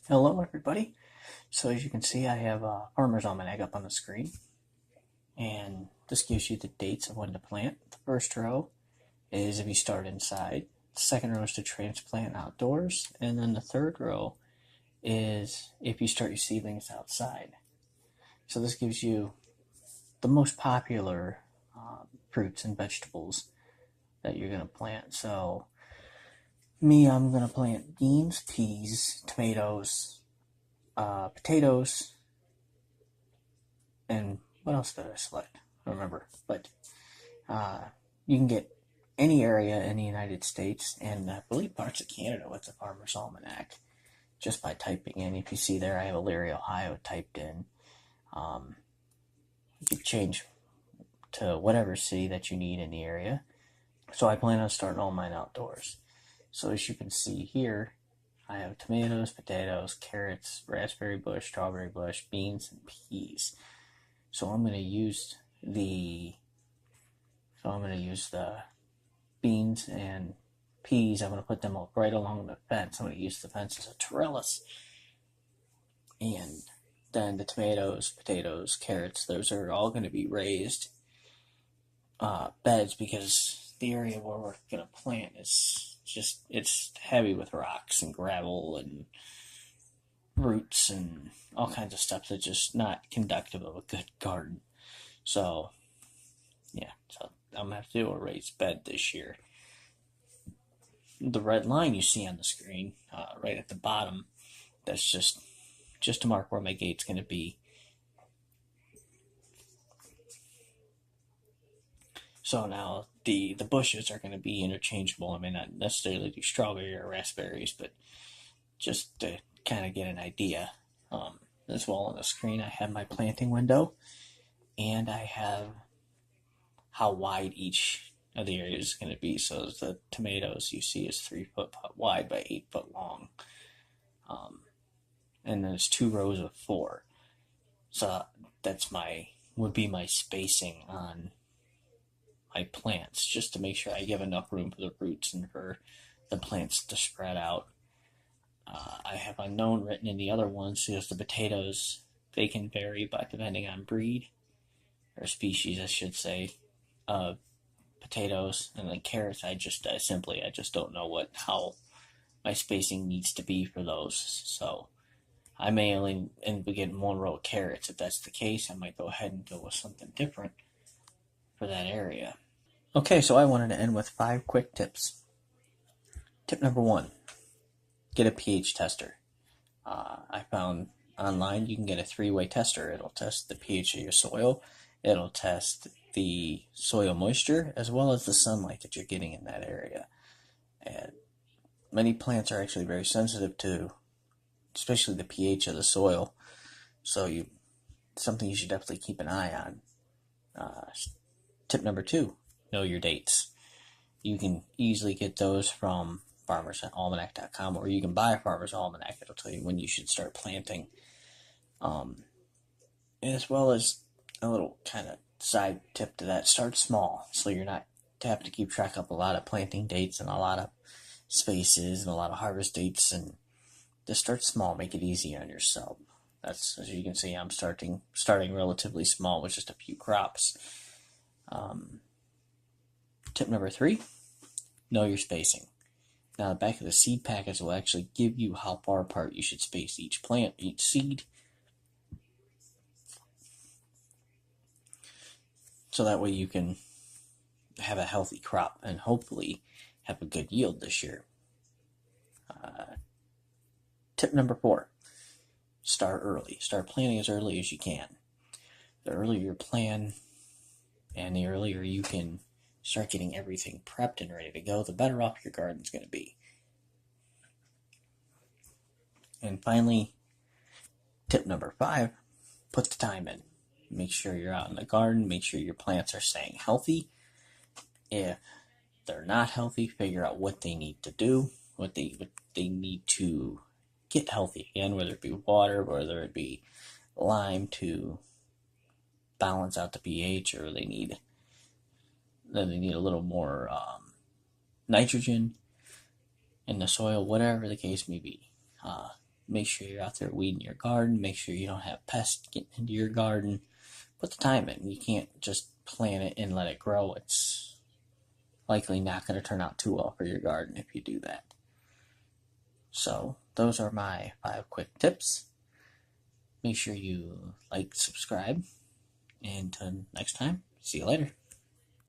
Hello everybody. So as you can see I have a Farmer's Almanac up on the screen, and this gives you the dates of when to plant. The first row is if you start inside, the second row is to transplant outdoors, and then the third row is if you start your seedlings outside. So this gives you the most popular fruits and vegetables that you're going to plant. So I'm going to plant beans, peas, tomatoes, potatoes, and what else did I select? I don't remember. But you can get any area in the United States, and I believe parts of Canada with the Farmer's Almanac, just by typing in. If you see there, I have Elyria, Ohio typed in. You can change to whatever city that you need in the area. So I plan on starting all mine outdoors. So as you can see here, I have tomatoes, potatoes, carrots, raspberry bush, strawberry bush, beans, and peas. So I'm going to use the beans and peas. I'm going to put them up right along the fence. I'm going to use the fence as a trellis. And then the tomatoes, potatoes, carrots, those are all going to be raised beds, because the area where we're going to plant is it's heavy with rocks and gravel and roots and all kinds of stuff that's just not conductive of a good garden. So I'm going to have to do a raised bed this year. The red line you see on the screen, right at the bottom, that's just to mark where my gate's going to be. So now the bushes are going to be interchangeable. I may not necessarily do strawberry or raspberries, but just to kind of get an idea. As well on the screen, I have my planting window, and I have how wide each of the areas is going to be. So the tomatoes you see is 3 foot wide by 8 foot long. And there's 2 rows of 4. So that's would be my spacing on my plants, just to make sure I give enough room for the roots and for the plants to spread out. I have unknown written in the other ones, because the potatoes, they can vary by depending on breed, or species I should say, of potatoes. And then carrots, I just don't know how my spacing needs to be for those. So I may only end up getting 1 row of carrots. If that's the case, I might go ahead and go with something different for that area. Okay, so I wanted to end with 5 quick tips. Tip number 1, get a pH tester. I found online you can get a 3-way tester. It'll test the pH of your soil, it'll test the soil moisture, as well as the sunlight that you're getting in that area. And many plants are actually very sensitive to, especially the pH of the soil. So something you should definitely keep an eye on. Tip number 2, know your dates. You can easily get those from farmersalmanac.com, or you can buy a Farmer's Almanac. It'll tell you when you should start planting. As well as a little kind of side tip to that, start small, so you're not having to keep track of a lot of planting dates and a lot of spaces and a lot of harvest dates. And just start small, make it easy on yourself. That's, as you can see, I'm starting relatively small with just a few crops. Tip number 3, know your spacing. Now, the back of the seed package will actually give you how far apart you should space each plant, each seed. So that way you can have a healthy crop and hopefully have a good yield this year. Tip number 4, start early. Start planting as early as you can. The earlier you plan and the earlier you can start getting everything prepped and ready to go, the better off your garden's going to be. And finally, tip number 5, put the time in. Make sure you're out in the garden. Make sure your plants are staying healthy. If they're not healthy, figure out what they need to do, what they need to get healthy again, whether it be water, whether it be lime to balance out the pH, or they need a little more nitrogen in the soil, whatever the case may be. make sure you're out there weeding your garden, make sure you don't have pests getting into your garden. Put the time in. You can't just plant it and let it grow. It's likely not going to turn out too well for your garden if you do that. So those are my 5 quick tips. Make sure you like, subscribe, and until next time, see you later.